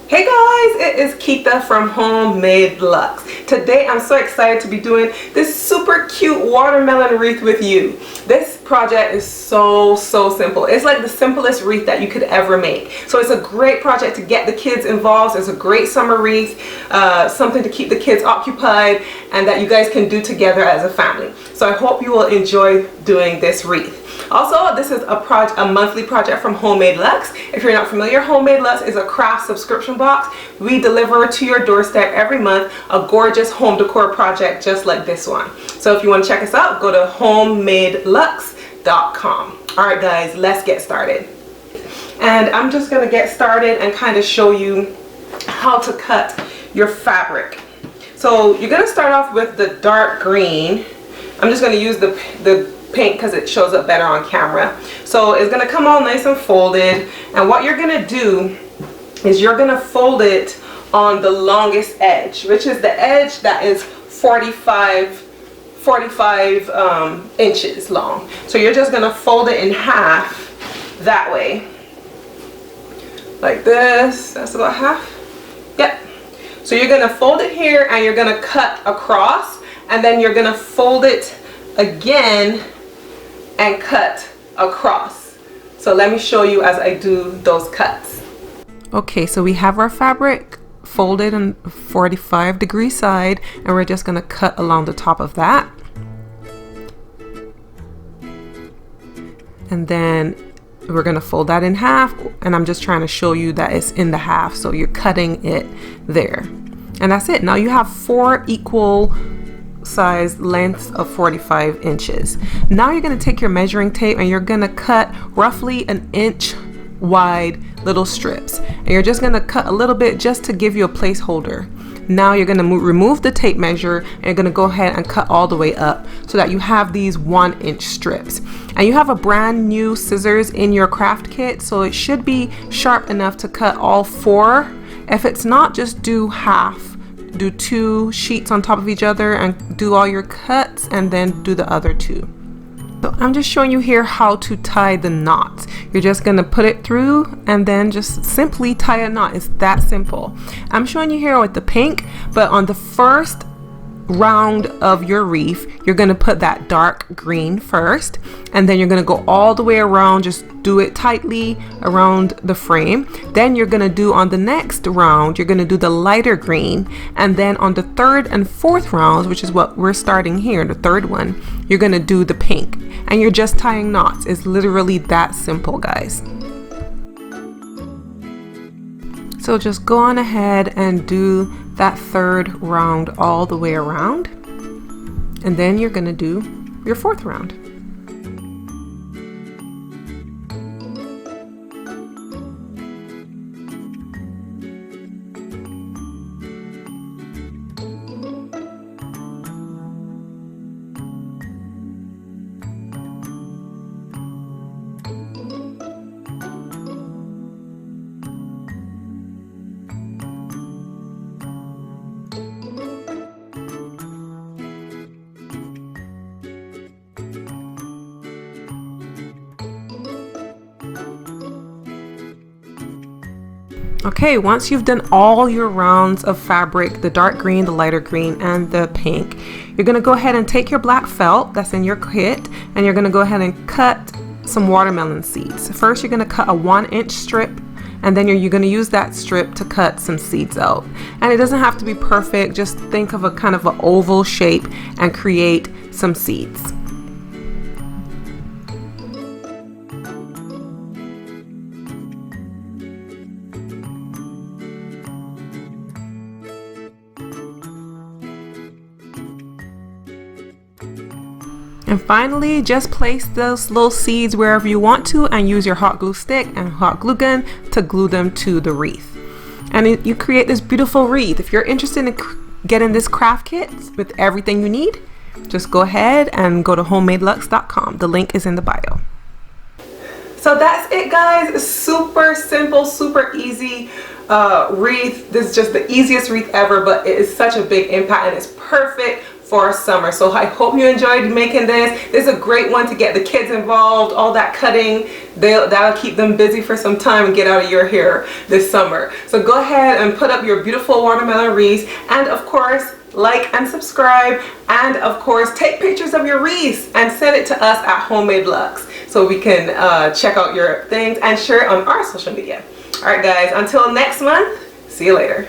Hey guys, it is Keitha from Homemade Lux. Today I'm so excited to be doing this super cute watermelon wreath with you. This project is so simple. It's like the simplest wreath that you could ever make. So it's a great project to get the kids involved. It's a great summer wreath, something to keep the kids occupied and that you guys can do together as a family. So I hope you will enjoy doing this wreath. Also, this is a monthly project from Homemade Lux. If you're not familiar, Homemade Lux is a craft subscription box. We deliver to your doorstep every month a gorgeous home decor project just like this one. So if you want to check us out, go to homemadelux.com. Alright guys, let's get started. And I'm just going to get started and kind of show you how to cut your fabric. So you're going to start off with the dark green. I'm just going to use the paint because it shows up better on camera. So it's going to come all nice and folded, and what you're going to do is you're going to fold it on the longest edge, which is the edge that is 45 inches long. So you're just going to fold it in half that way, like this. That's about half. Yep. So you're going to fold it here and you're going to cut across, and then you're going to fold it again and cut across. So let me show you as I do those cuts. Okay, so we have our fabric folded on 45-degree side, and we're just going to cut along the top of that. And then we're going to fold that in half, and I'm just trying to show you that it's in the half, so you're cutting it there. And that's it. Now you have 4 equal size lengths of 45 inches. Now you're going to take your measuring tape and you're going to cut roughly 1 inch wide little strips, and you're just going to cut a little bit just to give you a placeholder. Now you're going to remove the tape measure and you're going to go ahead and cut all the way up so that you have these 1 inch strips. And you have a brand new scissors in your craft kit, so it should be sharp enough to cut all 4. If it's not, just do half. Do 2 sheets on top of each other and do all your cuts, and then do the other 2. So I'm just showing you here how to tie the knots. You're just going to put it through and then just simply tie a knot. It's that simple. I'm showing you here with the pink, but on the first round of your wreath, you're going to put that dark green first, and then you're going to go all the way around. Just do it tightly around the frame. Then you're going to do on the next round, you're going to do the lighter green, and then on the 3rd and 4th rounds, which is what we're starting here, the 3rd one, you're going to do the pink, and you're just tying knots. It's literally that simple, guys. So just go on ahead and do that 3rd round all the way around, and then you're going to do your 4th round. Okay, once you've done all your rounds of fabric, the dark green, the lighter green, and the pink, you're going to go ahead and take your black felt that's in your kit, and you're going to go ahead and cut some watermelon seeds. First, you're going to cut a 1 inch strip, and then you're going to use that strip to cut some seeds out. And it doesn't have to be perfect. Just think of a kind of an oval shape and create some seeds. And finally, just place those little seeds wherever you want to, and use your hot glue stick and hot glue gun to glue them to the wreath. And you create this beautiful wreath. If you're interested in getting this craft kit with everything you need, just go ahead and go to homemadelux.com. The link is in the bio. So that's it, guys. Super simple, super easy wreath. This is just the easiest wreath ever, but it is such a big impact, and it's perfect for summer. So I hope you enjoyed making this. This is a great one to get the kids involved. All that cutting, that'll keep them busy for some time and get out of your hair this summer. So go ahead and put up your beautiful watermelon wreaths, and of course like and subscribe, and of course take pictures of your wreaths and send it to us at Homemade Lux so we can check out your things and share it on our social media. All right guys, until next month, see you later.